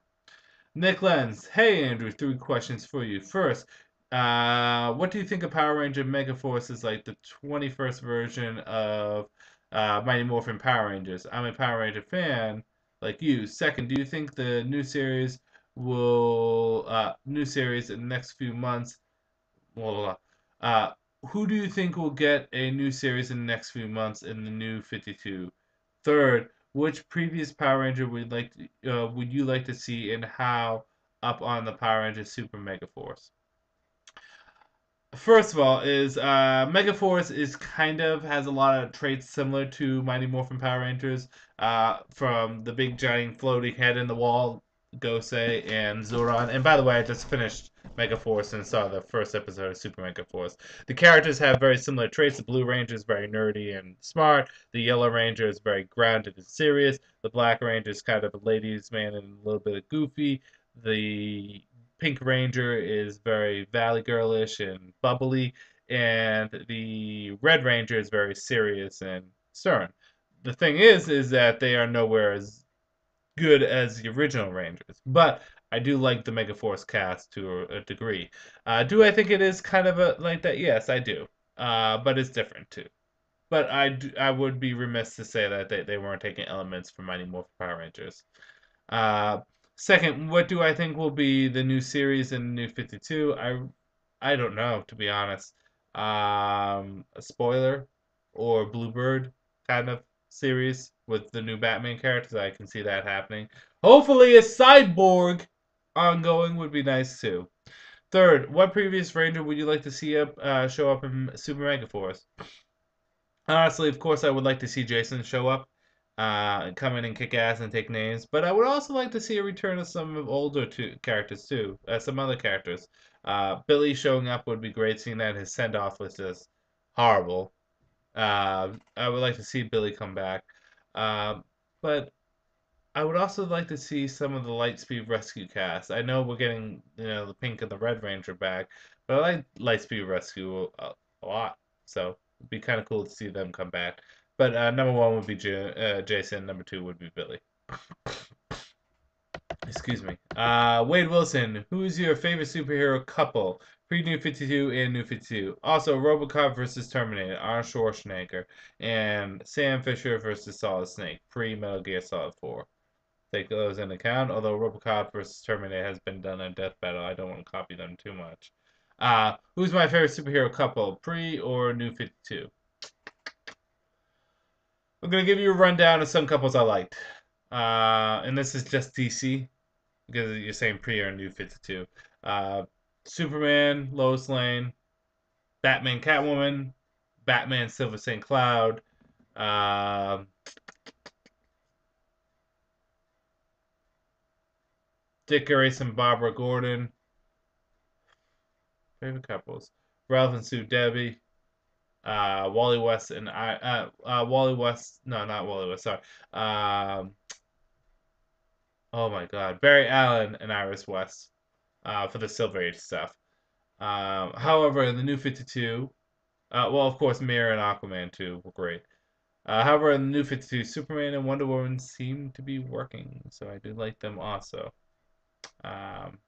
Nick Lenz. Hey, Andrew. 3 questions for you. First, what do you think of Power Ranger Megaforce is like the 21st version of Mighty Morphin Power Rangers? I'm a Power Ranger fan, like you. Second, do you think the new series in the next few months, blah, blah, blah. Who do you think will get a new series in the next few months in the new 52? Third, which previous Power Ranger would you like to see, and how up on the Power Ranger Super Mega Force? First of all, is Megaforce is kind of has a lot of traits similar to Mighty Morphin Power Rangers, from the big giant floating head in the wall. Gosei, and Zordon. And by the way, I just finished Megaforce and saw the first episode of Super Megaforce. The characters have very similar traits. The Blue Ranger is very nerdy and smart. The Yellow Ranger is very grounded and serious. The Black Ranger is kind of a ladies' man and a little bit of goofy. The Pink Ranger is very valley girlish and bubbly. And the Red Ranger is very serious and stern. The thing is that they are nowhere as good as the original Rangers. But I do like the Megaforce cast to a degree. Do I think it is kind of like that? Yes, I do. But it's different too. But I would be remiss to say that they weren't taking elements from Mighty Morphin Power Rangers. Uh, Second, what do I think will be the new series in New 52? I don't know, to be honest. A spoiler or Bluebird kind of series with the new Batman characters. I can see that happening. Hopefully, a Cyborg ongoing would be nice too. Third, what previous Ranger would you like to see show up in Super Mega Force? Honestly, of course, I would like to see Jason show up, come in and kick ass and take names. But I would also like to see a return of some of older characters too, some other characters. Billy showing up would be great. Seeing that his send off was just horrible. I would like to see Billy come back. Uh, but I would also like to see some of the Lightspeed Rescue cast. I know we're getting, the Pink and the Red Ranger back, but I like Lightspeed Rescue a lot. So it'd be kind of cool to see them come back. But number one would be Jason. Number two would be Billy. Excuse me. Wade Wilson, who's your favorite superhero couple? Pre-New 52 and New 52. Also, RoboCop versus Terminator, Arnold Schwarzenegger, and Sam Fisher versus Solid Snake, pre-Metal Gear Solid 4. Take those into account, although RoboCop versus Terminator has been done in Death Battle. I don't want to copy them too much. Who's my favorite superhero couple, pre or New 52? I'm going to give you a rundown of some couples I liked. And this is just DC, because you're saying pre or New 52. Superman, Lois Lane, Batman, Catwoman, Batman, Silver St. Cloud, Dick Grayson, Barbara Gordon. Favorite couples: Ralph and Sue Debbie, Wally West and Wally West. No, not Wally West. Sorry. Oh my God, Barry Allen and Iris West for the Silver Age stuff. However, in the New 52, well, of course, Mirror and Aquaman too were great. However, in the New 52, Superman and Wonder Woman seem to be working, so I do like them also. Um,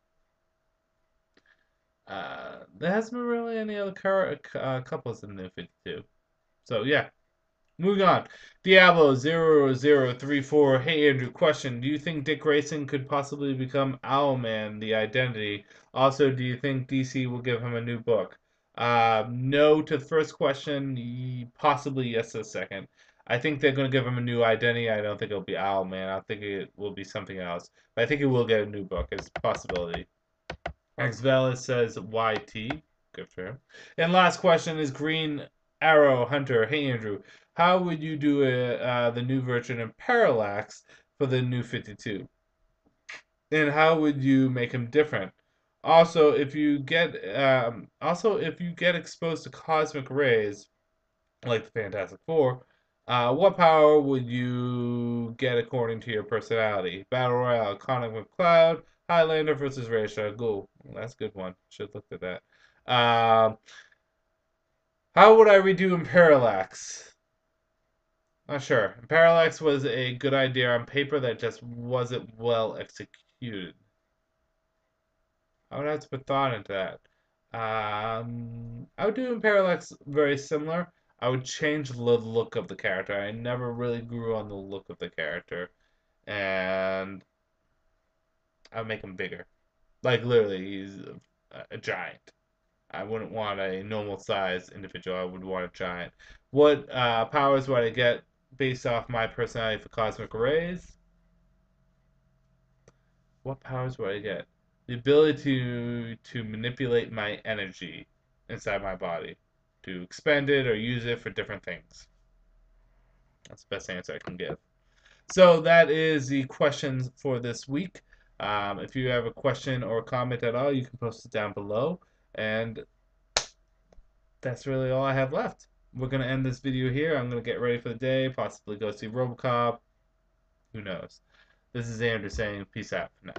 there hasn't been really any other couples in the New 52. So, yeah. Moving on. Diablo0034. Hey, Andrew, question. Do you think Dick Grayson could possibly become Owlman, the identity? Also, do you think DC will give him a new book? No to the first question. Possibly yes to the second. I think they're going to give him a new identity. I don't think it'll be Owlman. I think it will be something else. But I think he will get a new book. It's a possibility. X Velas says YT. Good for him. And last question is Green Arrow Hunter. Hey, Andrew. How would you do the new version of Parallax for the new 52? And how would you make him different? Also, if you get exposed to cosmic rays like the Fantastic Four, what power would you get according to your personality? Battle Royale, Connor McCloud, Highlander versus Ra's al Ghul. Well, that's a good one. Should have looked at that. How would I redo in Parallax? Not sure. Parallax was a good idea on paper that just wasn't well executed. I would have to put thought into that. I would do in Parallax very similar. I would change the look of the character. I never really grew on the look of the character. And I would make him bigger. Like, literally, he's a giant. I wouldn't want a normal size individual. I would want a giant. What powers would I get based off my personality for cosmic rays? What powers would I get? The ability to manipulate my energy inside my body, to expend it or use it for different things. That's the best answer I can give. So that is the questions for this week. If you have a question or comment at all, you can post it down below. And that's really all I have left. We're going to end this video here. I'm going to get ready for the day, possibly go see Robocop. Who knows? This is Andrew saying peace out for now.